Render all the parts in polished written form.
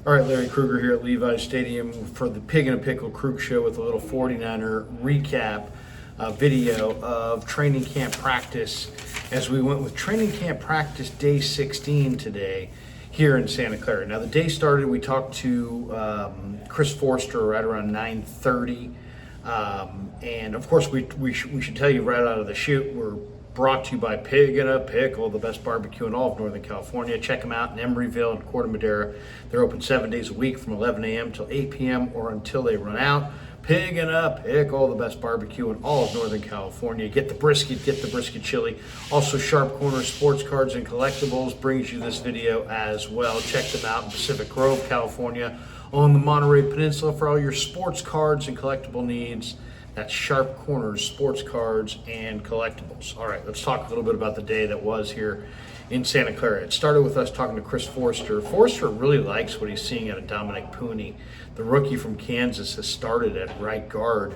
All right, Larry Krueger here at Levi's Stadium for the Pig and a Pickle Krug Show with a little 49er recap video of training camp practice as we went with training camp practice day 16 today here in Santa Clara. Now the day started, we talked to Chris Forster right around 9:30. And of course we should tell you right out of the chute, we're brought to you by Pig and a Pickle, the best barbecue in all of Northern California. Check them out in Emeryville and Corte Madera. They're open 7 days a week from 11 a.m. till 8 p.m. or until they run out. Pig and a Pickle, the best barbecue in all of Northern California. Get the brisket chili. Also, Sharp Corner Sports Cards and Collectibles brings you this video as well. Check them out in Pacific Grove, California, on the Monterey Peninsula for all your sports cards and collectible needs. That's Sharp Corners, Sports Cards, and Collectibles. All right, let's talk a little bit about the day that was here in Santa Clara. It started with us talking to Chris Forster. Forster really likes what he's seeing out of Dominic Purdy. The rookie from Kansas has started at right guard.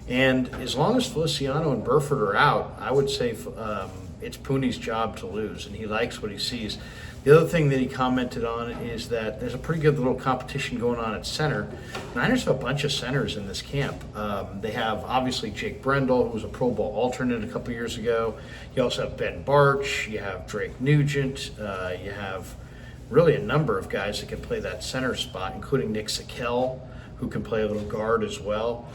And as long as Feliciano and Burford are out, I would say it's Purdy's job to lose, and he likes what he sees. The other thing that he commented on is that there's a pretty good little competition going on at center. Niners have a bunch of centers in this camp. They have, obviously, Jake Brendel, who was a Pro Bowl alternate a couple years ago. You also have Ben Barch. You have Drake Nugent. You have really a number of guys that can play that center spot, including Nick Sakel, who can play a little guard as well.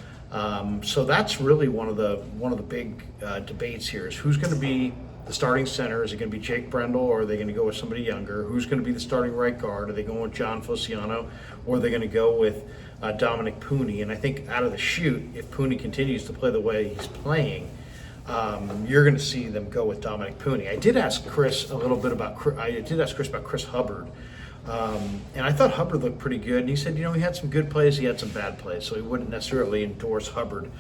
So that's really one of the big debates here is who's going to be the starting center. Is it going to be Jake Brendel, or are they going to go with somebody younger? Who's going to be the starting right guard? Are they going with John Feliciano, or are they going to go with Dominic Purdy? And I think out of the chute, if Purdy continues to play the way he's playing, you're going to see them go with Dominic Purdy. I did ask Chris about Chris Hubbard. And I thought Hubbard looked pretty good. And he said, he had some good plays, he had some bad plays. So he wouldn't necessarily endorse Hubbard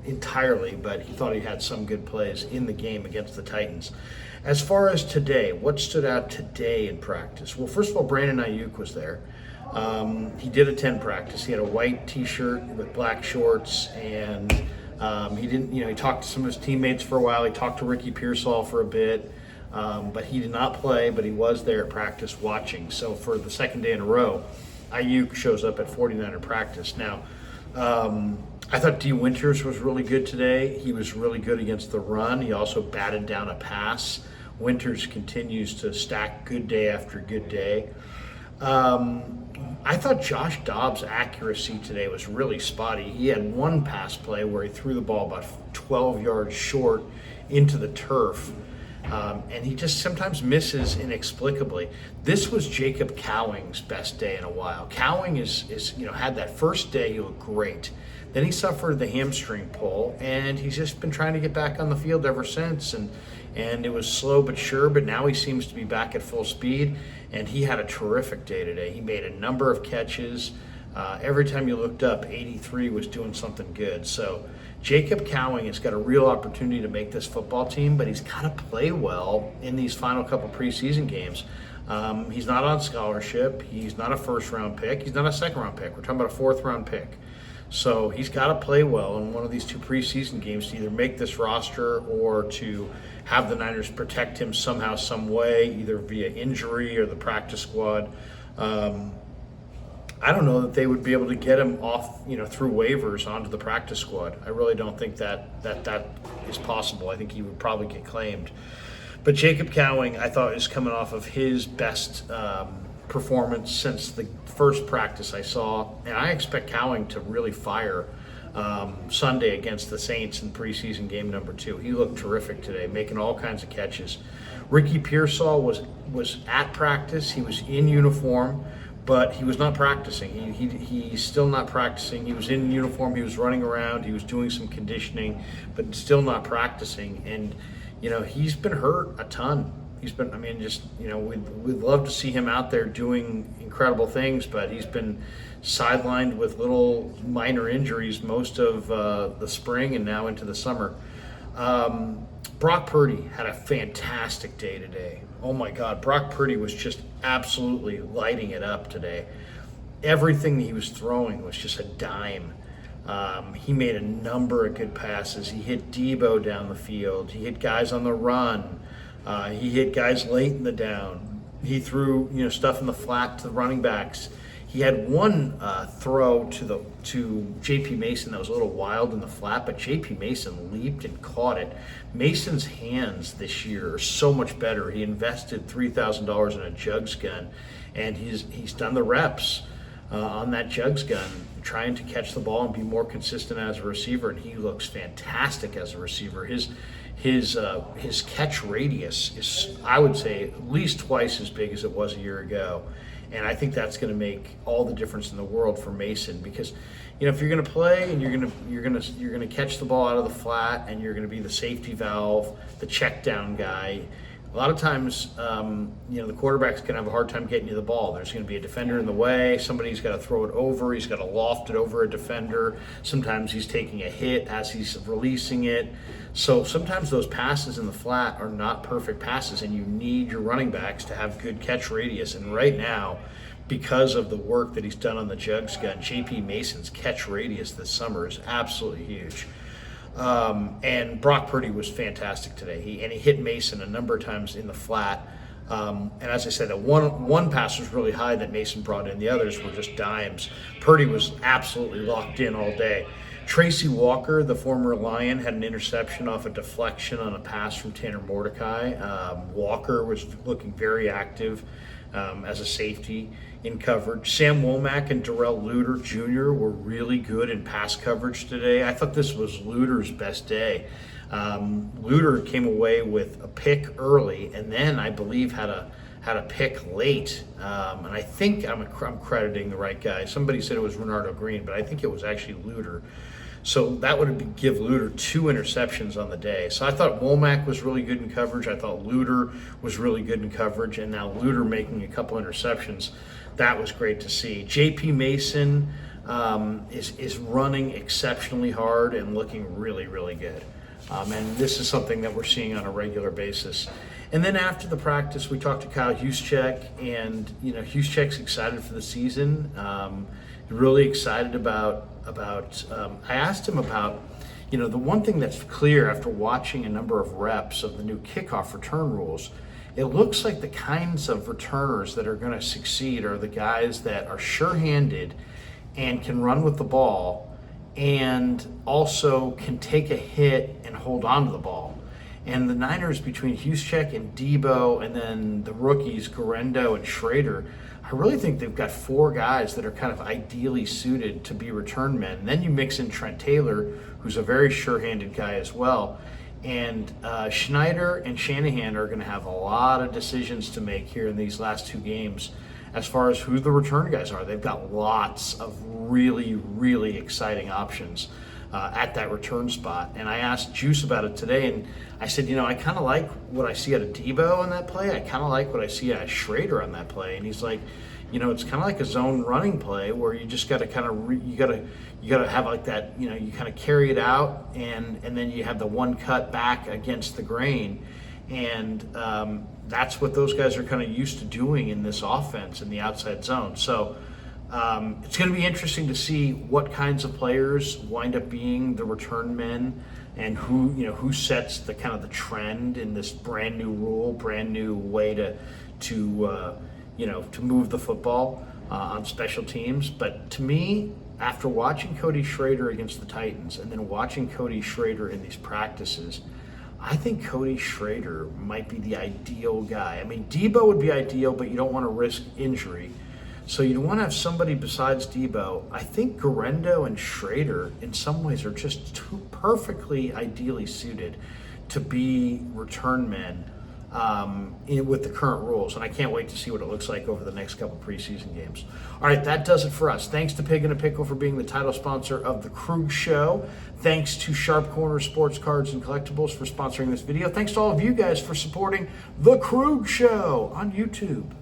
entirely, but he thought he had some good plays in the game against the Titans. As far as today, what stood out today in practice? Well, first of all, Brandon Aiyuk was there. He did attend practice. He had a white T-shirt with black shorts, and he didn't, he talked to some of his teammates for a while. He talked to Ricky Pearsall for a bit. But he did not play, but he was there at practice watching. So for the second day in a row, Aiyuk shows up at 49er practice. Now, I thought D. Winters was really good today. He was really good against the run. He also batted down a pass. Winters continues to stack good day after good day. I thought Josh Dobbs' accuracy today was really spotty. He had one pass play where he threw the ball about 12 yards short into the turf. And he just sometimes misses inexplicably. This was Jacob Cowing's best day in a while. Cowing is had that first day, he looked great. Then he suffered the hamstring pull, and he's just been trying to get back on the field ever since. And it was slow but sure, but now he seems to be back at full speed, and he had a terrific day today. He made a number of catches. Every time you looked up, 83 was doing something good. So Jacob Cowing has got a real opportunity to make this football team, but he's got to play well in these final couple preseason games. He's not on scholarship. He's not a first-round pick. He's not a second-round pick. We're talking about a fourth-round pick. So he's got to play well in one of these two preseason games to either make this roster or to have the Niners protect him somehow, some way, either via injury or the practice squad. I don't know that they would be able to get him off, through waivers onto the practice squad. I really don't think that is possible. I think he would probably get claimed. But Jacob Cowing, I thought, is coming off of his best performance since the first practice I saw. And I expect Cowing to really fire Sunday against the Saints in preseason game number 2. He looked terrific today, making all kinds of catches. Ricky Pearsall was at practice. He was in uniform, but he was not practicing. He's still not practicing. He was in uniform. He was running around. He was doing some conditioning, but still not practicing. And, he's been hurt a ton. We'd love to see him out there doing incredible things, but he's been sidelined with little minor injuries most of the spring and now into the summer. Brock Purdy had a fantastic day today. Oh my God, Brock Purdy was just absolutely lighting it up today. Everything he was throwing was just a dime. He made a number of good passes. He hit Debo down the field. He hit guys on the run. He hit guys late in the down. He threw stuff in the flat to the running backs. He had one throw to J.P. Mason that was a little wild in the flat, but J.P. Mason leaped and caught it. Mason's hands this year are so much better. He invested $3,000 in a jugs gun, and he's done the reps on that jugs gun, trying to catch the ball and be more consistent as a receiver, and he looks fantastic as a receiver. His catch radius is, I would say, at least twice as big as it was a year ago. And I think that's going to make all the difference in the world for Mason, because if you're going to play and you're going to catch the ball out of the flat and you're going to be the safety valve, the check down guy, a lot of times the quarterback's going to have a hard time getting you the ball. There's going to be a defender in the way. Somebody's got to throw it over. He's got to loft it over a defender. Sometimes he's taking a hit as he's releasing it. So sometimes those passes in the flat are not perfect passes, and you need your running backs to have good catch radius. And right now, because of the work that he's done on the jugs gun, J.P. Mason's catch radius this summer is absolutely huge. And Brock Purdy was fantastic today. He hit Mason a number of times in the flat. And as I said, that one pass was really high that Mason brought in. The others were just dimes. Purdy was absolutely locked in all day. Tracy Walker, the former Lion, had an interception off a deflection on a pass from Tanner Mordecai. Walker was looking very active as a safety in coverage. Sam Womack and Darrell Luter Jr. were really good in pass coverage today. I thought this was Luter's best day. Luter came away with a pick early, and then I believe had a pick late. And I think I'm crediting the right guy. Somebody said it was Renardo Green, but I think it was actually Luter. So that would give Luter 2 interceptions on the day. So I thought Womack was really good in coverage. I thought Luter was really good in coverage. And now Luter making a couple interceptions. That was great to see. J.P. Mason is running exceptionally hard and looking really, really good. And this is something that we're seeing on a regular basis. And then after the practice, we talked to Kyle Huek, and Huek's excited for the season. Really excited about. I asked him about, the one thing that's clear after watching a number of reps of the new kickoff return rules. It looks like the kinds of returners that are going to succeed are the guys that are sure-handed and can run with the ball, and also can take a hit and hold on to the ball. And the Niners, between Huek and Debo, and then the rookies, Guerendo and Schrader, I really think they've got 4 guys that are kind of ideally suited to be return men. And then you mix in Trent Taylor, who's a very sure-handed guy as well. And Schneider and Shanahan are going to have a lot of decisions to make here in these last 2 games as far as who the return guys are. They've got lots of really, really exciting options at that return spot. And I asked Juice about it today, and I said, I kind of like what I see out of Debo on that play. I kind of like what I see out of Schrader on that play. And he's like, it's kind of like a zone running play where you just got to kind of you got to have like that. You kind of carry it out, and then you have the one cut back against the grain, and that's what those guys are kind of used to doing in this offense in the outside zone. So it's going to be interesting to see what kinds of players wind up being the return men, and who sets the kind of the trend in this brand new rule, brand new way to move the football on special teams. But to me, after watching Cody Schrader against the Titans and then watching Cody Schrader in these practices, I think Cody Schrader might be the ideal guy. I mean, Debo would be ideal, but you don't want to risk injury. So you want to have somebody besides Debo. I think Guerendo and Schrader in some ways are just too perfectly ideally suited to be return men with the current rules. And I can't wait to see what it looks like over the next couple preseason games. All right, that does it for us. Thanks to Pig and a Pickle for being the title sponsor of the Krug Show. Thanks to Sharp Corner Sports Cards and Collectibles for sponsoring this video. Thanks to all of you guys for supporting the Krug Show on YouTube.